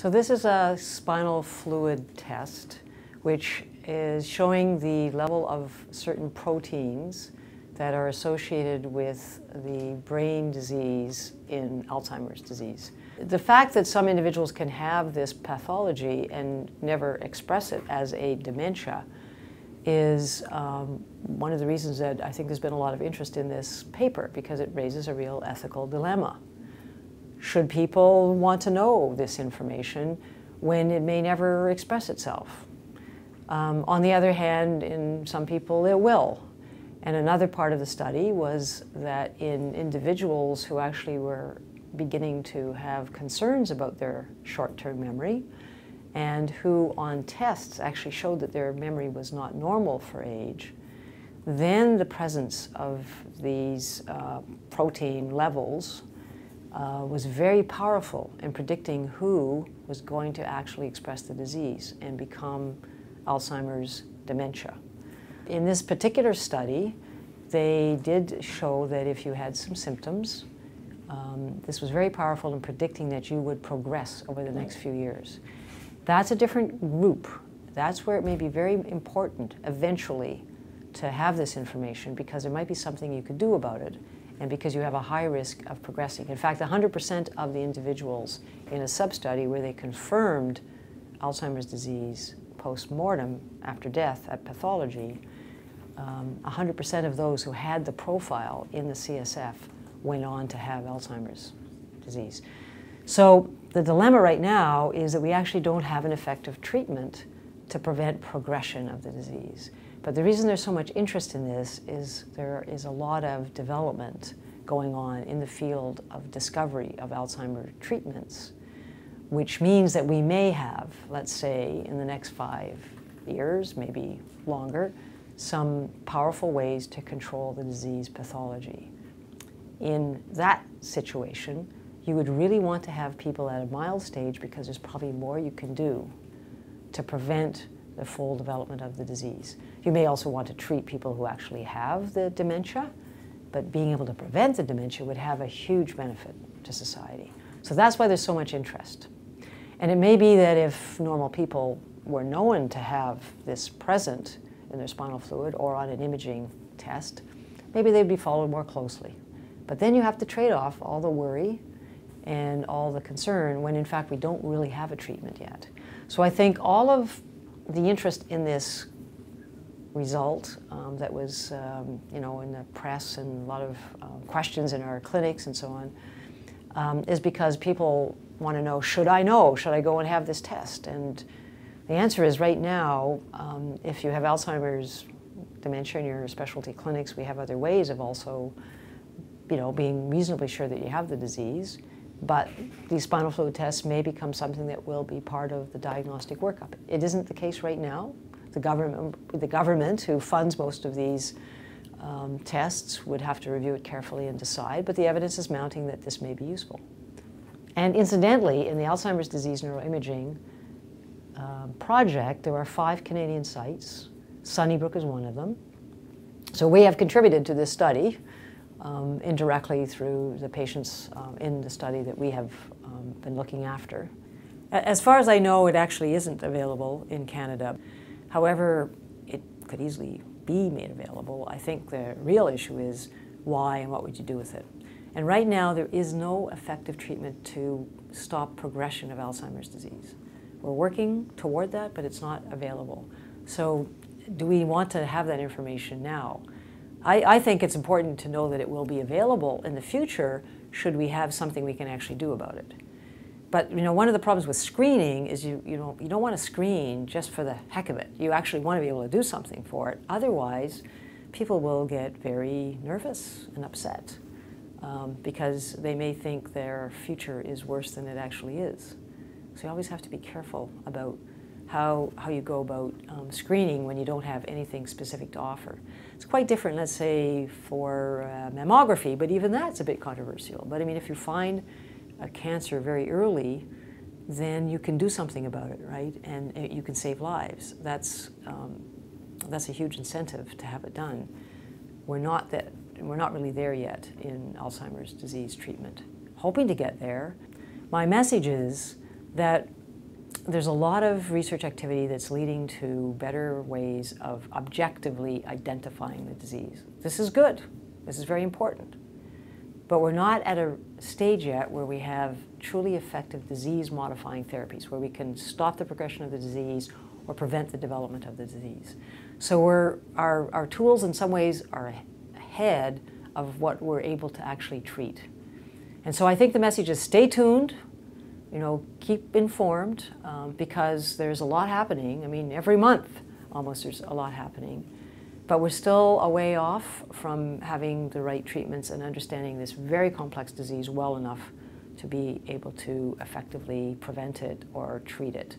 So this is a spinal fluid test which is showing the level of certain proteins that are associated with the brain disease in Alzheimer's disease. The fact that some individuals can have this pathology and never express it as a dementia is one of the reasons that I think there's been a lot of interest in this paper, because it raises a real ethical dilemma. Should people want to know this information when it may never express itself? On the other hand, in some people it will. And another part of the study was that in individuals who actually were beginning to have concerns about their short-term memory and who on tests actually showed that their memory was not normal for age, then the presence of these protein levels was very powerful in predicting who was going to actually express the disease and become Alzheimer's dementia. In this particular study, they did show that if you had some symptoms, this was very powerful in predicting that you would progress over the next few years. That's a different group. That's where it may be very important eventually to have this information, because there might be something you could do about it, and because you have a high risk of progressing. In fact, 100% of the individuals in a sub-study where they confirmed Alzheimer's disease post-mortem after death at pathology, 100% of those who had the profile in the CSF went on to have Alzheimer's disease. So the dilemma right now is that we actually don't have an effective treatment to prevent progression of the disease. But the reason there's so much interest in this is there is a lot of development going on in the field of discovery of Alzheimer's treatments, which means that we may have, let's say, in the next 5 years, maybe longer, some powerful ways to control the disease pathology. In that situation, you would really want to have people at a mild stage, because there's probably more you can do to prevent the full development of the disease. You may also want to treat people who actually have the dementia, but being able to prevent the dementia would have a huge benefit to society. So that's why there's so much interest. And it may be that if normal people were known to have this present in their spinal fluid or on an imaging test, maybe they'd be followed more closely. But then you have to trade off all the worry and all the concern when in fact we don't really have a treatment yet. So I think all of the interest in this result that was you know, in the press and a lot of questions in our clinics and so on is because people want to know, should I know? Should I go and have this test? And the answer is right now, if you have Alzheimer's dementia in your specialty clinics, we have other ways of also, you know, being reasonably sure that you have the disease. But these spinal fluid tests may become something that will be part of the diagnostic workup. It isn't the case right now. The government who funds most of these tests would have to review it carefully and decide, but the evidence is mounting that this may be useful. And incidentally, in the Alzheimer's disease neuroimaging project, there are 5 Canadian sites. Sunnybrook is one of them. So we have contributed to this study indirectly through the patients in the study that we have been looking after. As far as I know, it actually isn't available in Canada. However, it could easily be made available. I think the real issue is why and what would you do with it. And right now, there is no effective treatment to stop progression of Alzheimer's disease. We're working toward that, but it's not available. So do we want to have that information now? I think it's important to know that it will be available in the future should we have something we can actually do about it. But you know, one of the problems with screening is you don't want to screen just for the heck of it. You actually want to be able to do something for it. Otherwise, people will get very nervous and upset because they may think their future is worse than it actually is. So you always have to be careful about how you go about screening when you don't have anything specific to offer. It's quite different, let's say, for mammography, but even that's a bit controversial. But I mean, if you find a cancer very early, then you can do something about it, right? And you can save lives. That's a huge incentive to have it done. We're not really there yet in Alzheimer's disease treatment. Hoping to get there. My message is that there's a lot of research activity that's leading to better ways of objectively identifying the disease. This is good. This is very important. But we're not at a stage yet where we have truly effective disease-modifying therapies, where we can stop the progression of the disease or prevent the development of the disease. So our tools in some ways are ahead of what we're able to actually treat. And so I think the message is stay tuned, you know, keep informed, because there's a lot happening. I mean, every month almost there's a lot happening. But we're still a way off from having the right treatments and understanding this very complex disease well enough to be able to effectively prevent it or treat it.